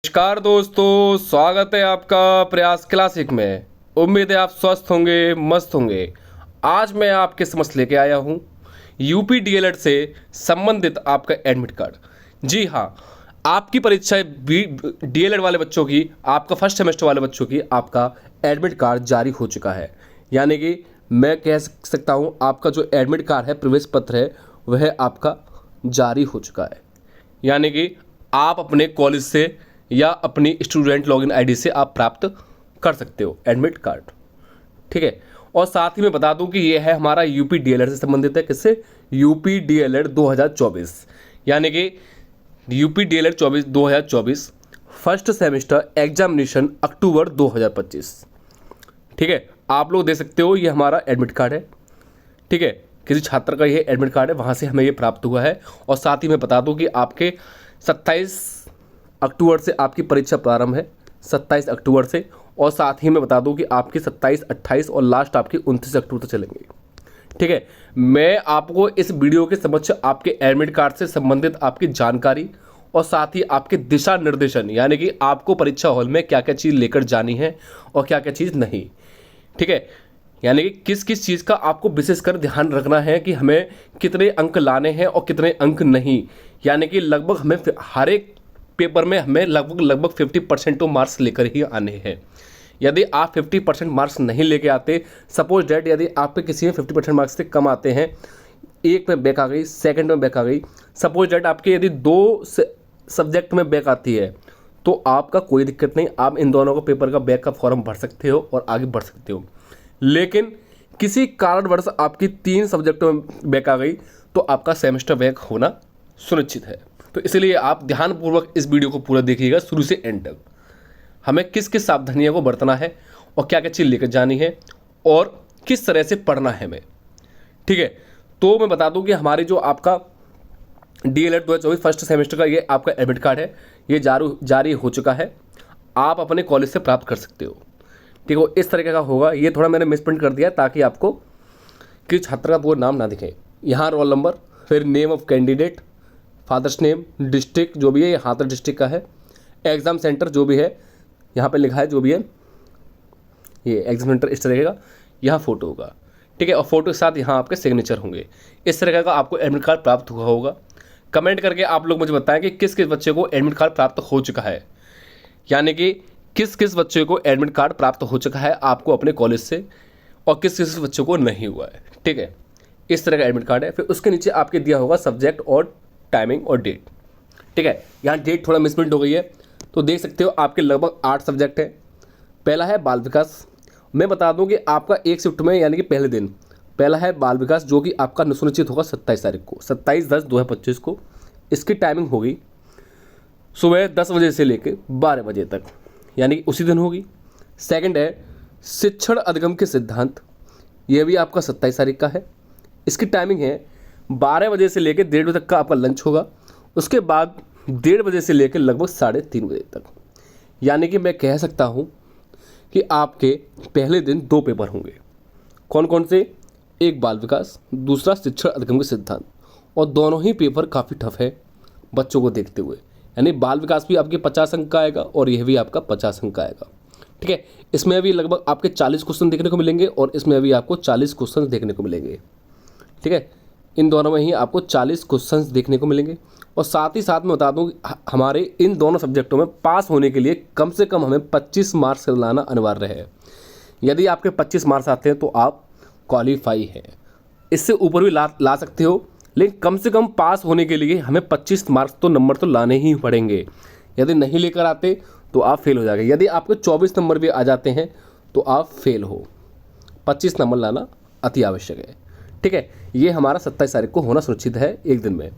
नमस्कार दोस्तों, स्वागत है आपका प्रयास क्लासिक में। उम्मीद है आप स्वस्थ होंगे, मस्त होंगे। आज मैं आपके समक्ष लेके आया हूँ यूपी डीएलएड से संबंधित आपका एडमिट कार्ड। जी हाँ, आपकी परीक्षा डीएलएड वाले बच्चों की, आपका फर्स्ट सेमेस्टर वाले बच्चों की आपका एडमिट कार्ड जारी हो चुका है। यानी कि मैं कह सकता हूँ आपका जो एडमिट कार्ड है, प्रवेश पत्र है, वह आपका जारी हो चुका है। यानी कि आप अपने कॉलेज से या अपनी स्टूडेंट लॉगिन आईडी से आप प्राप्त कर सकते हो एडमिट कार्ड। ठीक है। और साथ ही मैं बता दूं कि ये है हमारा यूपी डीएलएड से संबंधित है। किससे? UP DElEd 2024। यानी कि UP DElEd 2024 first semester examination October 2025। ठीक है। आप लोग देख सकते हो ये हमारा एडमिट कार्ड है। ठीक है। किसी छात्र का ये एडमिट कार्ड है, वहाँ से हमें ये प्राप्त हुआ है। और साथ ही मैं बता दूं कि आपके 27 अक्टूबर से आपकी परीक्षा प्रारंभ है, 27 अक्टूबर से। और साथ ही मैं बता दूं कि आपकी 27, 28 और लास्ट आपकी 29 अक्टूबर तक चलेंगे। ठीक है। मैं आपको इस वीडियो के समक्ष आपके एडमिट कार्ड से संबंधित आपकी जानकारी और साथ ही आपके दिशा निर्देशन, यानी कि आपको परीक्षा हॉल में क्या क्या चीज़ लेकर जानी है और क्या क्या चीज़ नहीं। ठीक है। यानी कि किस किस चीज़ का आपको विशेषकर ध्यान रखना है कि हमें कितने अंक लाने हैं और कितने अंक नहीं। यानी कि लगभग हमें हर एक पेपर में हमें लगभग 50% तो मार्क्स लेकर ही आने हैं। यदि आप 50% मार्क्स नहीं लेके आते, सपोज डेट यदि आप पे किसी में 50% मार्क्स से कम आते हैं, एक में बैक आ गई, सेकंड में बैक आ गई, सपोज डेट आपके यदि 2 सब्जेक्ट में बैक आती है, तो आपका कोई दिक्कत नहीं, आप इन दोनों को पेपर का बैक का फॉर्म भर सकते हो और आगे बढ़ सकते हो। लेकिन किसी कारणवश आपकी 3 सब्जेक्टों में बैक आ गई, तो आपका सेमेस्टर बैक होना सुनिश्चित है। तो इसलिए आप ध्यानपूर्वक इस वीडियो को पूरा देखिएगा शुरू से एंड तक। हमें किस किस सावधानियों को बरतना है और क्या क्या चीज़ लेकर जानी है और किस तरह से पढ़ना है हमें। ठीक है। तो मैं बता दूं कि हमारी जो आपका डीएलएड 2024 फर्स्ट सेमेस्टर का ये आपका एडमिट कार्ड है, ये जारी हो चुका है। आप अपने कॉलेज से प्राप्त कर सकते हो। ठीक है। इस तरीके का होगा। ये थोड़ा मैंने मिसप्रिंट कर दिया ताकि आपको कि छात्र का पूरा नाम ना दिखे। यहाँ रोल नंबर, फिर name of candidate, father's name, district जो भी है, ये हाथरस डिस्ट्रिक्ट का है, एग्ज़ाम सेंटर जो भी है यहाँ पे लिखा है, जो भी है ये एग्जाम सेंटर इस तरह का, यहाँ फ़ोटो होगा। ठीक है। और फोटो के साथ यहाँ आपके सिग्नेचर होंगे। इस तरह का आपको एडमिट कार्ड प्राप्त हुआ होगा। कमेंट करके आप लोग मुझे बताएं कि किस किस बच्चे को एडमिट कार्ड प्राप्त हो चुका है, यानी कि किस किस बच्चे को एडमिट कार्ड प्राप्त हो चुका है आपको अपने कॉलेज से और किस किस बच्चों को नहीं हुआ है। ठीक है। इस तरह का एडमिट कार्ड है। फिर उसके नीचे आपके दिया होगा सब्जेक्ट और टाइमिंग और डेट। ठीक है। यहाँ डेट थोड़ा मिसप्रिंट हो गई है, तो देख सकते हो आपके लगभग 8 सब्जेक्ट हैं। पहला है बाल विकास। मैं बता दूं कि आपका एक शिफ्ट में, यानी कि पहले दिन पहला है बाल विकास, जो कि आपका सुनिश्चित होगा 27 तारीख को, 27/10/2025 को। इसकी टाइमिंग होगी सुबह 10 बजे से लेकर 12 बजे तक, यानी कि उसी दिन होगी। सेकंड है शिक्षण अधिगम के सिद्धांत, यह भी आपका 27 तारीख का है। इसकी टाइमिंग है 12 बजे से लेकर 1:30 बजे तक का आपका लंच होगा। उसके बाद 1:30 बजे से लेकर लगभग 3:30 बजे तक। यानी कि मैं कह सकता हूँ कि आपके पहले दिन 2 पेपर होंगे। कौन कौन से? एक बाल विकास, दूसरा शिक्षण अधिगम के सिद्धांत। और दोनों ही पेपर काफ़ी टफ है बच्चों को देखते हुए। यानी बाल विकास भी आपके 50 अंक का आएगा और यह भी आपका 50 अंक का आएगा। ठीक है। इसमें भी लगभग आपके 40 क्वेश्चन देखने को मिलेंगे और इसमें भी आपको 40 क्वेश्चन देखने को मिलेंगे। ठीक है। इन दोनों में ही आपको 40 क्वेश्चंस देखने को मिलेंगे। और साथ ही साथ मैं बता दूं कि हमारे इन दोनों सब्जेक्टों में पास होने के लिए कम से कम हमें 25 मार्क्स लाना अनिवार्य है। यदि आपके 25 मार्क्स आते हैं तो आप क्वालिफाई हैं। इससे ऊपर भी ला सकते हो, लेकिन कम से कम पास होने के लिए हमें 25 मार्क्स तो नंबर तो लाने ही पड़ेंगे। यदि नहीं लेकर आते तो आप फेल हो जाएंगे। यदि आपके 24 नंबर भी आ जाते हैं तो आप फेल हो। 25 नंबर लाना अति आवश्यक है। ठीक है। ये हमारा 27 तारीख को होना सुनिश्चित है एक दिन में।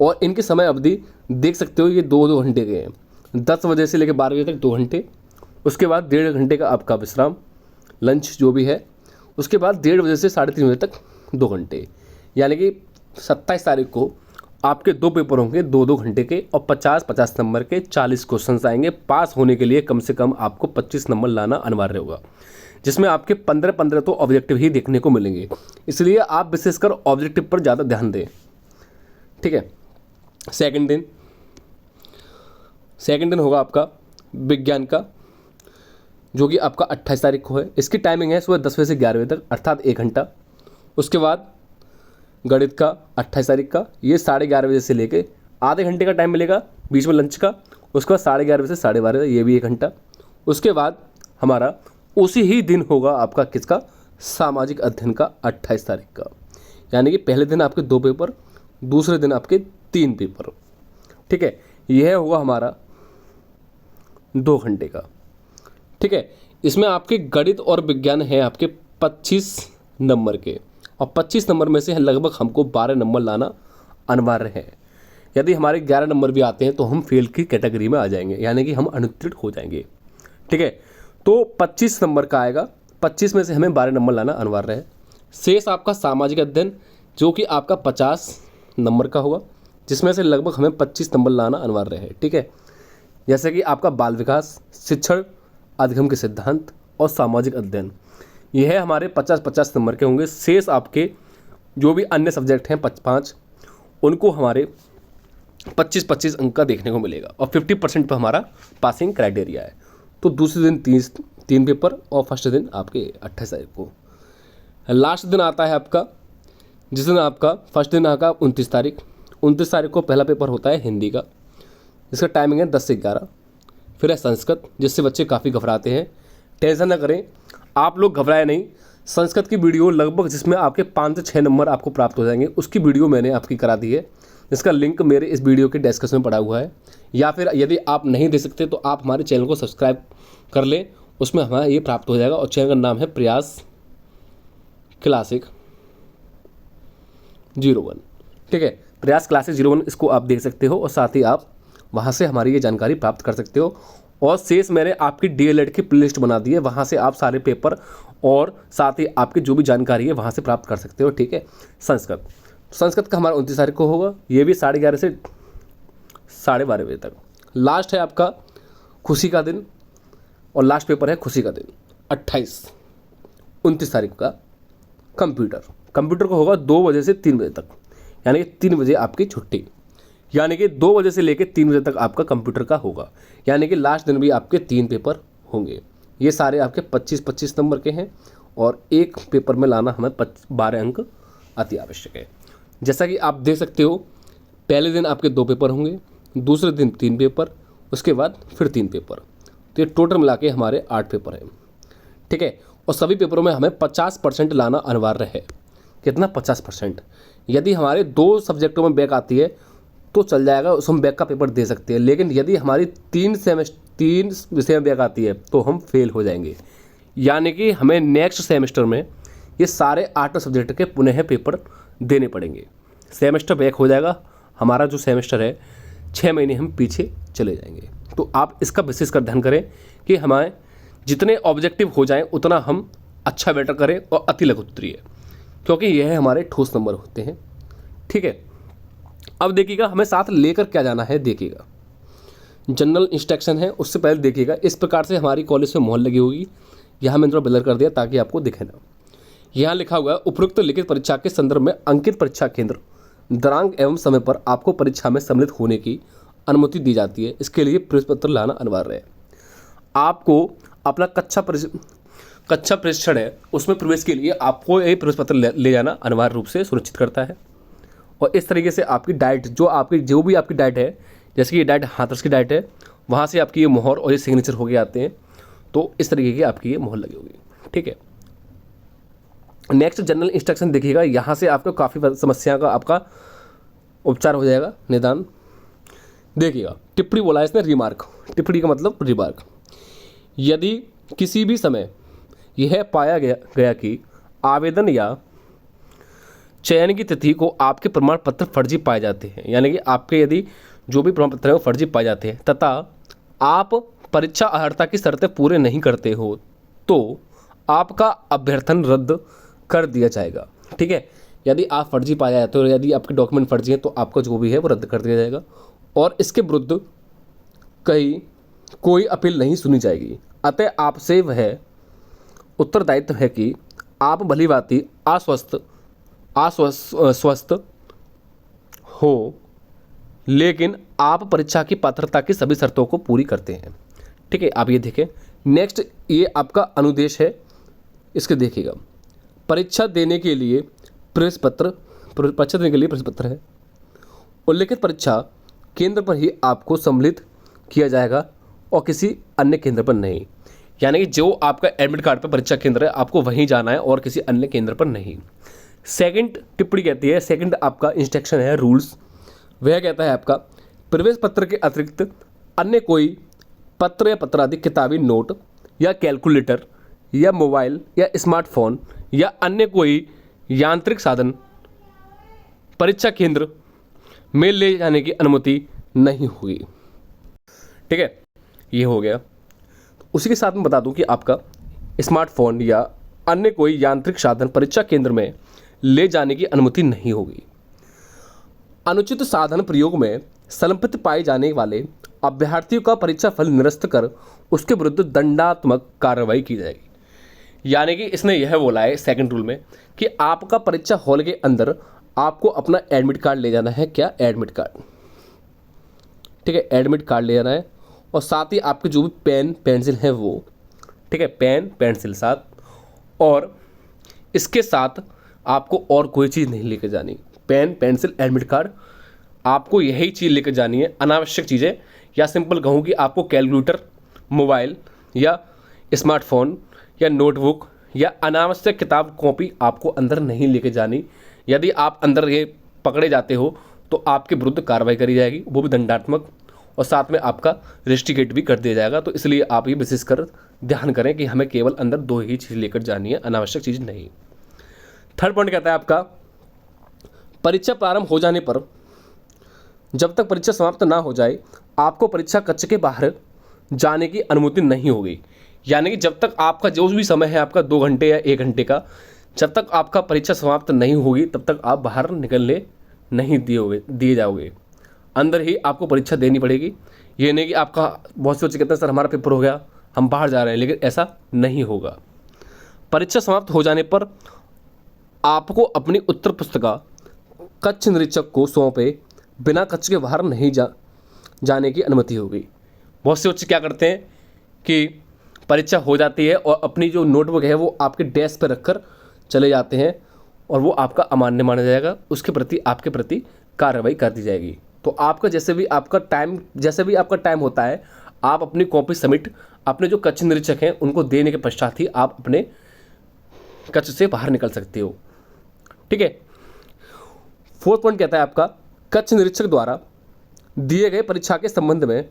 और इनकी समय अवधि देख सकते हो, ये 2-2 घंटे के हैं। 10 बजे से लेकर 12 बजे तक 2 घंटे, उसके बाद 1.5 घंटे का आपका विश्राम, लंच जो भी है, उसके बाद 1:30 बजे से 3:30 बजे तक 2 घंटे। यानी कि 27 तारीख को आपके 2 पेपर होंगे 2-2 घंटे के और 50-50 नंबर के 40 क्वेश्चन आएंगे। पास होने के लिए कम से कम आपको 25 नंबर लाना अनिवार्य होगा, जिसमें आपके 15-15 तो ऑब्जेक्टिव ही देखने को मिलेंगे। इसलिए आप विशेषकर ऑब्जेक्टिव पर ज़्यादा ध्यान दें। ठीक है। सेकंड दिन होगा आपका विज्ञान का जो कि आपका 28 तारीख को है। इसकी टाइमिंग है सुबह 10 बजे से 11 बजे तक, अर्थात 1 घंटा। उसके बाद गणित का 28 तारीख का, ये 11:30 बजे से लेके आधे घंटे का टाइम मिलेगा बीच में लंच का। उसके बाद 11:30 बजे से 12:30, ये भी 1 घंटा। उसके बाद हमारा उसी ही दिन होगा आपका किसका, सामाजिक अध्ययन का 28 तारीख का। यानी कि पहले दिन आपके 2 पेपर, दूसरे दिन आपके 3 पेपर। ठीक है, यह होगा हमारा 2 घंटे का। ठीक है, इसमें आपके गणित और विज्ञान है आपके 25 नंबर के, और 25 नंबर में से लगभग हमको 12 नंबर लाना अनिवार्य है। यदि हमारे 11 नंबर भी आते हैं तो हम फेल की कैटेगरी में आ जाएंगे, यानी कि हम अनुत्तीर्ण हो जाएंगे। ठीक है, तो 25 नंबर का आएगा, 25 में से हमें 12 नंबर लाना अनिवार्य है। शेष आपका सामाजिक अध्ययन जो कि आपका 50 नंबर का होगा, जिसमें से लगभग हमें 25 नंबर लाना अनिवार्य है। ठीक है, जैसे कि आपका बाल विकास, शिक्षण, अधिगम के सिद्धांत और सामाजिक अध्ययन, यह हमारे 50-50 नंबर के होंगे। शेष आपके जो भी अन्य सब्जेक्ट हैं 5-5, उनको हमारे 25-25 अंक का देखने को मिलेगा, और 50% पर हमारा पासिंग क्राइटेरिया है। तो दूसरे दिन 3 पेपर, और फर्स्ट दिन आपके 28 तारीख को। लास्ट दिन आता है आपका, जिस दिन आपका फर्स्ट दिन आएगा 29 तारीख। 29 तारीख को पहला पेपर होता है हिंदी का, जिसका टाइमिंग है 10 से 11। फिर है संस्कृत, जिससे बच्चे काफ़ी घबराते हैं। टेंशन ना करें, आप लोग घबराए नहीं। संस्कृत की वीडियो लगभग जिसमें आपके 5 से 6 नंबर आपको प्राप्त हो जाएंगे, उसकी वीडियो मैंने आपकी करा दी है, जिसका लिंक मेरे इस वीडियो के डिस्क्रिप्शन में पड़ा हुआ है। या फिर यदि आप नहीं दे सकते तो आप हमारे चैनल को सब्सक्राइब कर लें, उसमें हमारा ये प्राप्त हो जाएगा। और चैनल का नाम है प्रयास क्लासिक 01। ठीक है, प्रयास क्लासिक 01, इसको आप देख सकते हो, और साथ ही आप वहाँ से हमारी ये जानकारी प्राप्त कर सकते हो। और शेष मैंने आपकी डीएलएड की प्लेलिस्ट बना दी है, वहाँ से आप सारे पेपर और साथ ही आपकी जो भी जानकारी है वहाँ से प्राप्त कर सकते हो। ठीक है, संस्कृत का हमारा 29 तारीख को होगा, ये भी 11:30 से 12:30 बजे तक। लास्ट है आपका खुशी का दिन, और लास्ट पेपर है खुशी का दिन 29 तारीख का। कंप्यूटर को होगा 2 बजे से 3 बजे तक, यानी कि 3 बजे आपकी छुट्टी, यानी कि 2 बजे से लेकर 3 बजे तक आपका कंप्यूटर का होगा। यानी कि लास्ट दिन भी आपके 3 पेपर होंगे। ये सारे आपके 25-25 नंबर के हैं, और एक पेपर में लाना हमें 12 अंक अति आवश्यक है। जैसा कि आप देख सकते हो, पहले दिन आपके 2 पेपर होंगे, दूसरे दिन 3 पेपर, उसके बाद फिर 3 पेपर। तो ये टोटल मिला के हमारे 8 पेपर हैं। ठीक है, और सभी पेपरों में हमें 50% लाना अनिवार्य है। कितना? 50%। यदि हमारे 2 सब्जेक्टों में बैक आती है तो चल जाएगा, उस हम बैक का पेपर दे सकते हैं। लेकिन यदि हमारी 3 विषय में बैक आती है तो हम फेल हो जाएंगे। यानी कि हमें नेक्स्ट सेमेस्टर में ये सारे 8 सब्जेक्ट के पुनः पेपर देने पड़ेंगे। सेमेस्टर बैक हो जाएगा, हमारा जो सेमेस्टर है 6 महीने हम पीछे चले जाएंगे। तो आप इसका विशेष कर ध्यान करें कि हमारे जितने ऑब्जेक्टिव हो जाएं उतना हम अच्छा बेटर करें, और अति लघु उत्तरीय, क्योंकि यह हमारे ठोस नंबर होते हैं। ठीक है, अब देखिएगा हमें साथ लेकर क्या जाना है। देखिएगा जनरल इंस्ट्रक्शन है, उससे पहले देखिएगा इस प्रकार से हमारी कॉलेज में मोहर लगी होगी। यहाँ मैंने थोड़ा ब्लर कर दिया ताकि आपको दिखे ना। यहाँ लिखा हुआ है, उपरोक्त लिखित परीक्षा के संदर्भ में अंकित परीक्षा केंद्र, दिनांक एवं समय पर आपको परीक्षा में सम्मिलित होने की अनुमति दी जाती है। इसके लिए प्रवेश पत्र लाना अनिवार्य है। आपको अपना कक्षा परीक्षण है, उसमें प्रवेश के लिए आपको एक प्रवेश पत्र ले जाना अनिवार्य रूप से सुनिश्चित करता है। और इस तरीके से आपकी डाइट, जो भी आपकी डाइट है, जैसे कि ये डाइट हाथरस की डाइट है, वहाँ से आपकी ये मोहर और ये सिग्नेचर हो के आते हैं। तो इस तरीके की आपकी ये मोहर लगी होगी। ठीक है, नेक्स्ट जनरल इंस्ट्रक्शन देखिएगा, यहाँ से आपको काफ़ी समस्या का आपका उपचार हो जाएगा, निदान। देखिएगा टिप्पणी बोला है इसने, रिमार्क। टिप्पणी का मतलब रिमार्क। यदि किसी भी समय यह पाया गया कि आवेदन या चयन की तिथि को आपके प्रमाण पत्र फर्जी पाए जाते हैं, यानी कि आपके यदि जो भी प्रमाण पत्र हैं वो फर्जी पाए जाते हैं, तथा आप परीक्षा अर्हता की शर्तें पूरे नहीं करते हो, तो आपका अभ्यर्थन रद्द कर दिया जाएगा। ठीक है, यदि आप फर्जी पाया जाते हो, यदि आपके डॉक्यूमेंट फर्जी हैं, तो आपका जो भी है वो रद्द कर दिया जाएगा, और इसके विरुद्ध कोई अपील नहीं सुनी जाएगी। अतः आपसे वह उत्तरदायित्व है कि आप भलीभांति आश्वस्त हो, लेकिन आप परीक्षा की पात्रता की सभी शर्तों को पूरी करते हैं। ठीक है, आप ये देखें। नेक्स्ट ये आपका अनुदेश है, इसके देखिएगा। परीक्षा देने के लिए प्रवेश पत्र है। उल्लेखित परीक्षा केंद्र पर ही आपको सम्मिलित किया जाएगा और किसी अन्य केंद्र पर नहीं। यानी कि जो आपका एडमिट कार्ड पर परीक्षा केंद्र है आपको वहीं जाना है और किसी अन्य केंद्र पर नहीं। सेकंड टिप्पणी कहती है, सेकंड आपका इंस्ट्रक्शन है, रूल्स, वह कहता है आपका प्रवेश पत्र के अतिरिक्त अन्य कोई पत्र या पत्रादि, किताबी नोट या कैलकुलेटर या मोबाइल या स्मार्टफोन या अन्य कोई यांत्रिक साधन परीक्षा केंद्र में ले जाने की अनुमति नहीं होगी। ठीक है, ये हो गया। उसी के साथ में बता दूं कि आपका स्मार्टफोन या अन्य कोई यांत्रिक साधन परीक्षा केंद्र में ले जाने की अनुमति नहीं होगी। अनुचित साधन प्रयोग में संलिप्त पाए जाने वाले अभ्यर्थियों का परीक्षा फल निरस्त कर उसके विरुद्ध दंडात्मक कार्रवाई की जाएगी। यानी कि इसने यह बोला है सेकंड रूल में कि आपका परीक्षा हॉल के अंदर आपको अपना एडमिट कार्ड ले जाना है। क्या? Admit card. ठीक है, एडमिट कार्ड ले जाना है और साथ ही आपके जो भी पेन पेंसिल है वो, ठीक है, पेन पेंसिल साथ, और इसके साथ आपको और कोई चीज़ नहीं लेकर जानी। पेन पेंसिल एडमिट कार्ड, आपको यही चीज़ लेकर जानी है, अनावश्यक चीज़ें, या सिंपल कहूँ कि आपको कैलकुलेटर, मोबाइल या स्मार्टफोन या नोटबुक या अनावश्यक किताब कॉपी आपको अंदर नहीं लेके जानी। यदि आप अंदर ये पकड़े जाते हो तो आपके विरुद्ध कार्रवाई करी जाएगी, वो भी दंडात्मक, और साथ में आपका रजिस्ट्रिकेट भी कर दिया जाएगा। तो इसलिए आप ये विशेष कर ध्यान करें कि हमें केवल अंदर 2 ही चीज़ लेकर जानी है, अनावश्यक चीज़ नहीं। थर्ड पॉइंट कहता है आपका परीक्षा प्रारंभ हो जाने पर जब तक परीक्षा समाप्त ना हो जाए आपको परीक्षा कक्ष के बाहर जाने की अनुमति नहीं होगी। यानी कि जब तक आपका जो भी समय है आपका 2 घंटे या 1 घंटे का, जब तक आपका परीक्षा समाप्त नहीं होगी तब तक आप बाहर निकलने नहीं दिए जाओगे। अंदर ही आपको परीक्षा देनी पड़ेगी। ये नहीं कि आपका बहुत से बच्चे कहते हैं सर हमारा पेपर हो गया हम बाहर जा रहे हैं, लेकिन ऐसा नहीं होगा। परीक्षा समाप्त हो जाने पर आपको अपनी उत्तर पुस्तिका कक्ष निरीक्षक को सौंपे बिना कक्ष के बाहर नहीं जाने की अनुमति होगी। बहुत से बच्चे क्या करते हैं कि परीक्षा हो जाती है और अपनी जो नोटबुक है वो आपके डेस्क पर रखकर चले जाते हैं और वो आपका अमान्य माना जाएगा, उसके प्रति आपके प्रति कार्रवाई कर दी जाएगी। तो आपका जैसे भी आपका टाइम होता है आप अपनी कॉपी सबमिट अपने जो कक्ष निरीक्षक हैं उनको देने के पश्चात ही आप अपने कक्ष से बाहर निकल सकते हो। ठीक है। फोर्थ पॉइंट कहता है आपका कक्ष निरीक्षक द्वारा दिए गए परीक्षा के संबंध में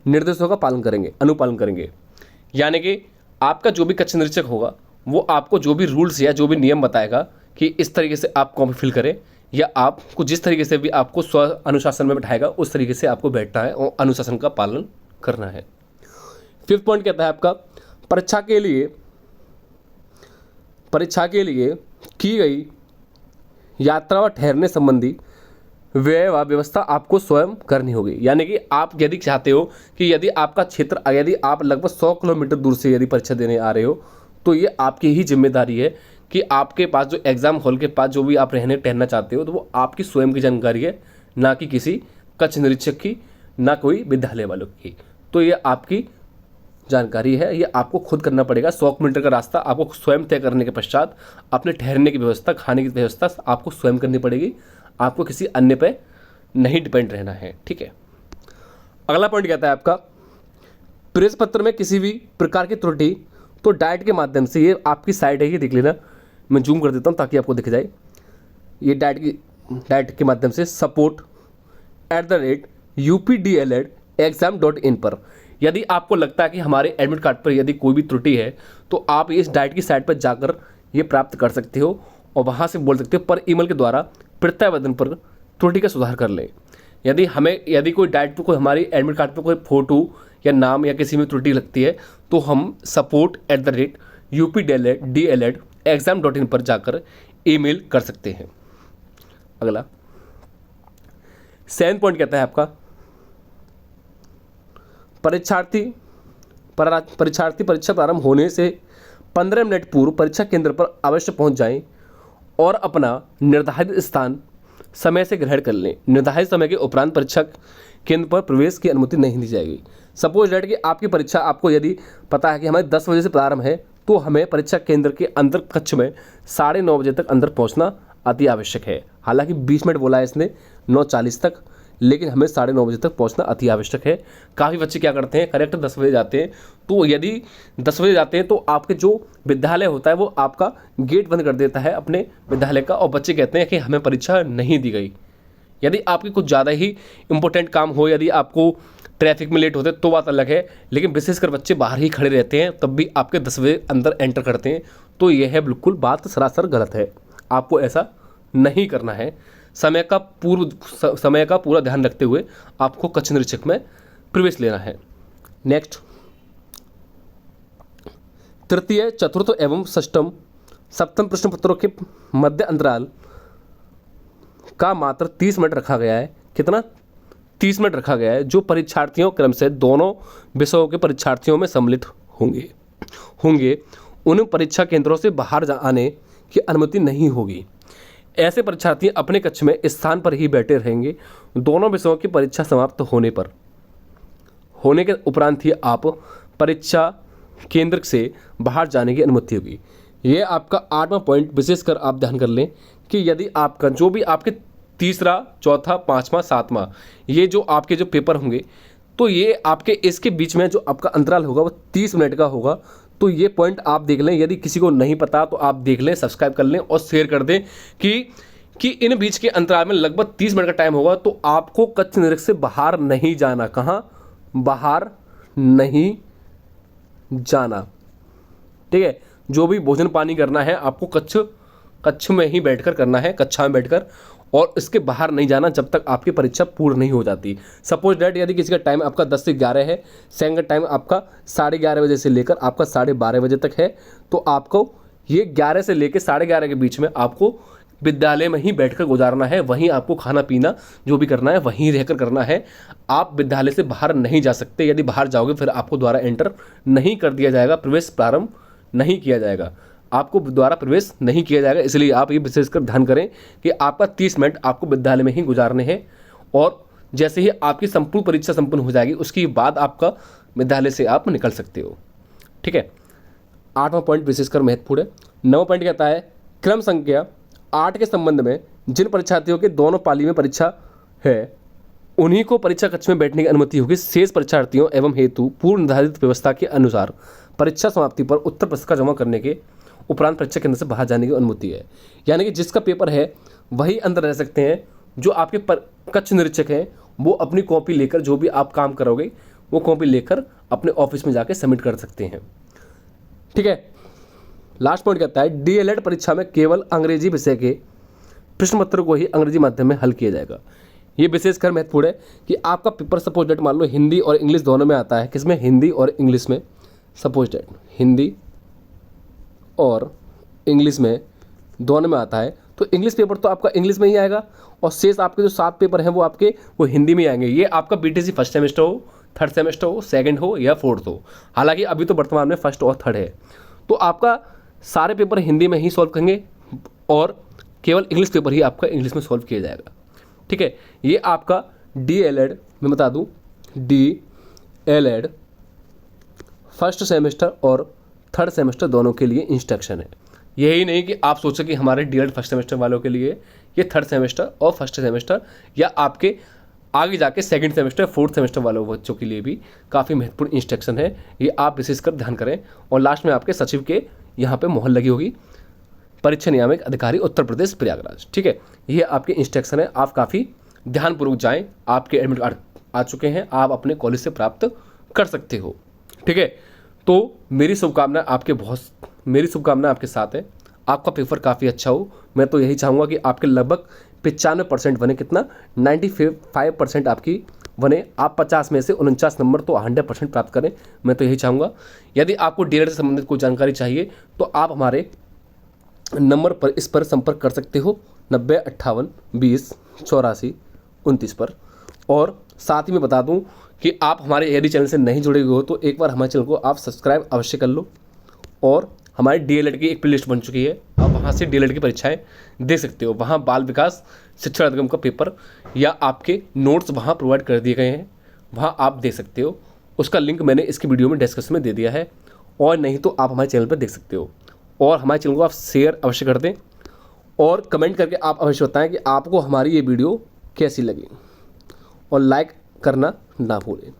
निर्देशों का अनुपालन करेंगे। यानी कि आपका जो भी कक्ष निरीक्षक होगा वो आपको जो भी रूल्स या जो भी नियम बताएगा कि इस तरीके से आप कॉपी फिल करें, या आपको जिस तरीके से भी आपको स्व अनुशासन में बैठाएगा उस तरीके से आपको बैठना है और अनुशासन का पालन करना है। फिफ्थ पॉइंट कहता है आपका परीक्षा के लिए की गई यात्रा व ठहरने संबंधी व्यय व व्यवस्था आपको स्वयं करनी होगी। यानी कि आप यदि चाहते हो कि यदि आपका क्षेत्र, यदि आप लगभग 100 किलोमीटर दूर से यदि परीक्षा देने आ रहे हो तो ये आपकी ही जिम्मेदारी है कि आपके पास जो एग्ज़ाम हॉल के पास जो भी आप रहने ठहरना चाहते हो तो वो आपकी स्वयं की जानकारी है, ना कि किसी कक्ष निरीक्षक की, ना कोई विद्यालय वालों की। तो ये आपकी जानकारी है, ये आपको खुद करना पड़ेगा। 100 किलोमीटर का रास्ता आपको स्वयं तय करने के पश्चात अपने ठहरने की व्यवस्था, खाने की व्यवस्था आपको स्वयं करनी पड़ेगी। आपको किसी अन्य पे नहीं डिपेंड रहना है। ठीक है। अगला पॉइंट कहता है आपका प्रवेश पत्र में किसी भी प्रकार की त्रुटि तो डाइट के माध्यम से, ये आपकी साइट है, ये देख लेना, मैं जूम कर देता हूँ ताकि आपको दिख जाए। ये डाइट के माध्यम से support@updledexam.in पर यदि आपको लगता है कि हमारे एडमिट कार्ड पर यदि कोई भी त्रुटि है तो आप इस डाइट की साइट पर जाकर ये प्राप्त कर सकते हो और वहाँ से बोल सकते हो पर ईमेल के द्वारा प्रत्यावेदन पर त्रुटि का सुधार कर लें। यदि कोई डाइट पर कोई हमारी एडमिट कार्ड पर कोई फोटो या नाम या किसी में त्रुटि लगती है तो हम support@updledexam.in पर जाकर ईमेल कर सकते हैं। अगला 7 पॉइंट कहता है आपका परीक्षार्थी परीक्षा प्रारंभ होने से 15 मिनट पूर्व परीक्षा केंद्र पर अवश्य पहुंच जाएं और अपना निर्धारित स्थान समय से ग्रहण कर लें। निर्धारित समय के उपरांत परीक्षा केंद्र पर प्रवेश की अनुमति नहीं दी जाएगी। सपोज दैट कि आपकी परीक्षा, आपको यदि पता है कि हमारे 10 बजे से प्रारंभ है, तो हमें परीक्षा केंद्र के अंदर कक्ष में 9:30 बजे तक अंदर पहुंचना अति आवश्यक है। हालांकि 20 मिनट बोला है इसने 9:40 तक, लेकिन हमें 9:30 बजे तक पहुंचना अति आवश्यक है। काफ़ी बच्चे क्या करते हैं, करेक्ट 10 बजे जाते हैं, तो यदि 10 बजे जाते हैं तो आपके जो विद्यालय होता है वो आपका गेट बंद कर देता है अपने विद्यालय का, और बच्चे कहते हैं कि हमें परीक्षा नहीं दी गई। यदि आपकी कुछ ज़्यादा ही इंपॉर्टेंट काम हो, यदि आपको ट्रैफिक में लेट होते तो बात अलग है, लेकिन विशेषकर बच्चे बाहर ही खड़े रहते हैं तब भी आपके 10 बजे अंदर एंटर करते हैं, तो यह है बिल्कुल बात सरासर गलत है। आपको ऐसा नहीं करना है। समय का पूरा ध्यान रखते हुए आपको कक्ष निरीक्षक में प्रवेश लेना है। नेक्स्ट, तृतीय, चतुर्थ एवं सप्तम प्रश्न पत्रों के मध्य अंतराल का मात्र 30 मिनट रखा गया है। कितना? 30 मिनट रखा गया है, जो परीक्षार्थियों क्रम से दोनों विषयों के परीक्षार्थियों में सम्मिलित होंगे उन परीक्षा केंद्रों से बाहर आने की अनुमति नहीं होगी। ऐसे परीक्षार्थी अपने कक्ष में स्थान पर ही बैठे रहेंगे। दोनों विषयों की परीक्षा समाप्त होने के उपरांत ही आप परीक्षा केंद्र से बाहर जाने की अनुमति होगी। ये आपका 8वां पॉइंट विशेषकर आप ध्यान कर लें कि यदि आपका जो भी आपके तीसरा, चौथा, 5वां, 7वां ये जो आपके जो पेपर होंगे, तो ये आपके इसके बीच में जो आपका अंतराल होगा वो 30 मिनट का होगा। तो ये पॉइंट आप देख लें, यदि किसी को नहीं पता तो आप देख लें, सब्सक्राइब कर लें और शेयर कर दें कि इन बीच के अंतराल में लगभग 30 मिनट का टाइम होगा। तो आपको कक्ष निरीक्षक से बाहर नहीं जाना। कहाँ? बाहर नहीं जाना। ठीक है, जो भी भोजन पानी करना है आपको कक्ष में ही बैठकर करना है, कक्षा में बैठकर, और इसके बाहर नहीं जाना जब तक आपकी परीक्षा पूर्ण नहीं हो जाती। सपोज दैट यदि किसी का टाइम आपका 10 से 11 है, सेकंड का टाइम आपका 11:30 बजे से लेकर आपका 12:30 बजे तक है, तो आपको ये 11 से लेकर 11:30 के बीच में आपको विद्यालय में ही बैठकर गुजारना है। वहीं आपको खाना पीना जो भी करना है वहीं रहकर करना है। आप विद्यालय से बाहर नहीं जा सकते। यदि बाहर जाओगे फिर आपको द्वारा एंटर नहीं कर दिया जाएगा, प्रवेश प्रारंभ नहीं किया जाएगा, आपको द्वारा प्रवेश नहीं किया जाएगा। इसलिए आप ये विशेषकर ध्यान करें कि आपका 30 मिनट आपको विद्यालय में ही गुजारने हैं, और जैसे ही आपकी संपूर्ण परीक्षा संपन्न हो जाएगी उसके बाद आपका विद्यालय से आप निकल सकते हो। ठीक है, 8वां पॉइंट विशेषकर महत्वपूर्ण है। 9वां पॉइंट कहता है क्रम संख्या 8 के संबंध में जिन परीक्षार्थियों के दोनों पाली में परीक्षा है उन्हीं को परीक्षा कक्ष में बैठने की अनुमति होगी। शेष परीक्षार्थियों एवं हेतु पूर्व निर्धारित व्यवस्था के अनुसार परीक्षा समाप्ति पर उत्तर पुस्तिका जमा करने के उपरांत परीक्षा केंद्र से बाहर जाने की अनुमति है। यानी कि जिसका पेपर है वही अंदर रह सकते हैं। जो आपके कक्ष निरीक्षक हैं वो अपनी कॉपी लेकर, जो भी आप काम करोगे वो कॉपी लेकर अपने ऑफिस में जाके सबमिट कर सकते हैं। ठीक है, लास्ट पॉइंट कहता है डीएलएड परीक्षा में केवल अंग्रेजी विषय के प्रश्न पत्र को ही अंग्रेजी माध्यम में हल किया जाएगा। ये विशेषकर महत्वपूर्ण है कि आपका पेपर सपोज डेट मान लो हिंदी और इंग्लिश दोनों में आता है। किसमें? हिंदी और इंग्लिश में। सपोज डेट हिंदी और इंग्लिश में दोनों में आता है, तो इंग्लिश पेपर तो आपका इंग्लिश में ही आएगा, और शेष आपके जो 7 पेपर हैं वो हिंदी में आएंगे। ये आपका बीटीसी फर्स्ट सेमेस्टर हो, थर्ड सेमेस्टर हो, सेकंड हो या फोर्थ हो। हालांकि अभी तो वर्तमान में फर्स्ट और थर्ड है, तो आपका सारे पेपर हिंदी में ही सॉल्व करेंगे और केवल इंग्लिश पेपर ही आपका इंग्लिश में सॉल्व किया जाएगा। ठीक है, ये आपका डीएलएड मैं बता दूं, डीएलएड फर्स्ट सेमेस्टर और थर्ड सेमेस्टर दोनों के लिए इंस्ट्रक्शन है। यही नहीं कि आप सोचें कि हमारे डीएलएड फर्स्ट सेमेस्टर वालों के लिए ये थर्ड सेमेस्टर और फर्स्ट सेमेस्टर, या आपके आगे जाके सेकंड सेमेस्टर फोर्थ सेमेस्टर वालों बच्चों के लिए भी काफ़ी महत्वपूर्ण इंस्ट्रक्शन है। ये आप विशेषकर ध्यान करें। और लास्ट में आपके सचिव के यहाँ पे मोहर लगी होगी, परीक्षा नियामक अधिकारी उत्तर प्रदेश प्रयागराज। ठीक है, ये आपके इंस्ट्रक्शन है, आप काफ़ी ध्यानपूर्वक जाएँ। आपके एडमिट कार्ड आ चुके हैं, आप अपने कॉलेज से प्राप्त कर सकते हो। ठीक है, तो मेरी शुभकामना आपके साथ है। आपका पेपर काफ़ी अच्छा हो। मैं तो यही चाहूँगा कि आपके लगभग 95% बने। कितना? 95% आपकी बने। आप 50 में से 49 नंबर तो 100% प्राप्त करें, मैं तो यही चाहूँगा। यदि आपको डीएलएड से संबंधित कोई जानकारी चाहिए तो आप हमारे नंबर पर इस पर संपर्क कर सकते हो 90 58 20 84 29 पर। और साथ ही मैं बता दूं कि आप हमारे यदि चैनल से नहीं जुड़े हुए हो तो एक बार हमारे चैनल को आप सब्सक्राइब अवश्य कर लो। और हमारे डीएलएड की एक प्लेलिस्ट बन चुकी है, आप वहाँ से डीएलएड की परीक्षाएं दे सकते हो। वहाँ बाल विकास शिक्षा अधिगम का पेपर या आपके नोट्स वहाँ प्रोवाइड कर दिए गए हैं, वहाँ आप दे सकते हो। उसका लिंक मैंने इसकी वीडियो में डिस्क्रिप्शन में दे दिया है, और नहीं तो आप हमारे चैनल पर देख सकते हो। और हमारे चैनल को आप शेयर अवश्य कर दें और कमेंट करके आप अवश्य बताएं कि आपको हमारी ये वीडियो कैसी लगी, और लाइक करना ना भूलें।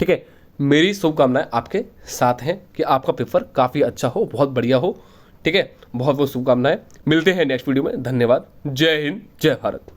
ठीक है, मेरी शुभकामनाएं आपके साथ हैं कि आपका पेपर काफ़ी अच्छा हो, बहुत बढ़िया हो। ठीक है, बहुत बहुत शुभकामनाएं। मिलते हैं नेक्स्ट वीडियो में। धन्यवाद। जय हिंद, जय भारत।